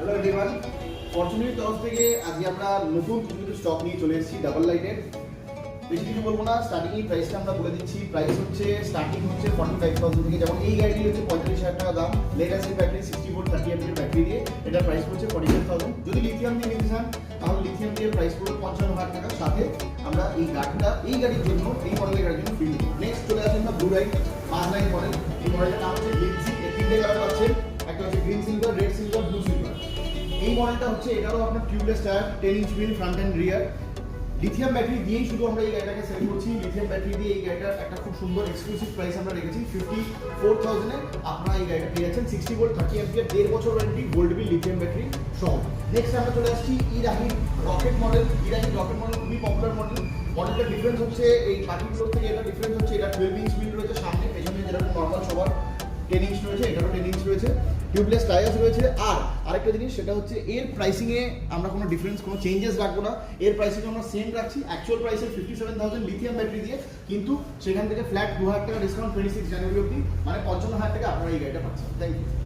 Hello everyone, ফরচুনের তরফ থেকে আজকে আমরা নতুন কিছু স্টক নিয়ে চলে এসেছি ডাবল লাইটের। বেশি কিছু বলবো না, স্টার্টিং প্রাইসটা আমরা বলে দিচ্ছি। প্রাইস হচ্ছে স্টার্টিং হচ্ছে 45,000 থেকে। যেমন এই গাড়িটি হচ্ছে 45,000 টাকা দাম, লেড অ্যাসিড ব্যাটারি 64 30 এমপির ব্যাটারি দিয়ে, এটা প্রাইস পড়ছে 45,000। যদি লিথিয়াম দিয়ে নিতে চান তাহলে লিথিয়াম দিয়ে প্রাইস পড়বে 55,000 টাকা। সাথে আমরা এই গাড়ির জন্য, এই মডেলের গাড়ির জন্য ফ্রি দিব। নেক্সট চলে আসেন আমরা ব্লু লাইট 5 লাইন মডেল। এই মডেলটার নাম হচ্ছে লিনসি। এর তিনটে কালার পাচ্ছেন, একটা হচ্ছে green silver, red silver, blue silver. এই মডেলটা হচ্ছে, এটারও আপনার tubeless tyre, 10 inch wheel, front and rear. Lithium battery দিয়েই শুধু আমরা এই গাড়িটাকে সেল করছি। লিথিয়াম ব্যাটারি দিয়ে এই গাড়িটার একটা খুব সুন্দর এক্সক্লুসিভ প্রাইস আমরা রেখেছি 54,000 এ। আপনারা এই গাড়িটা পেয়ে যাচ্ছেন 60 ভোল্ট 30 অ্যাম্পিয়ার, 1.5 বছর ওয়ারেন্টি, গোল্ড বিল, লিথিয়াম ব্যাটারি সহ। নেক্সট আমরা চলে আসছি ইরাহি রকেট মডেল। ইরাহি রকেট মডেল খুবই পপুলার মডেল। মডেলটার ডিফারেন্স হচ্ছে, এই বাকিগুলোর থেকে এটা ডিফারেন্স হচ্ছে, এটা 12 ইঞ্চ হুইল রয়েছে সামনে, পেছনে যেরকম নর্মাল সবার 10 ইঞ্চ রয়েছে, এটারও 10 ইঞ্চ রয়েছে, টিউবলেস টায়ার্স রয়েছে। আর আরেকটা জিনিস, সেটা হচ্ছে এর প্রাইসিংয়ে আমরা কোনো ডিফারেন্স, কোনো চেঞ্জেস রাখবো না। এর প্রাইসিং আমরা সেম রাখছি অ্যাকচুয়াল প্রাইসের 57,000 লিথিয়াম ব্যাটারি দিয়ে, কিন্তু সেখান থেকে ফ্ল্যাট 2,000 টাকা ডিসকাউন্ট 26 জানুয়ারি অবধি, মানে 55,000 টাকা আপনারা এই গাড়িটা পাচ্ছেন। Thank you.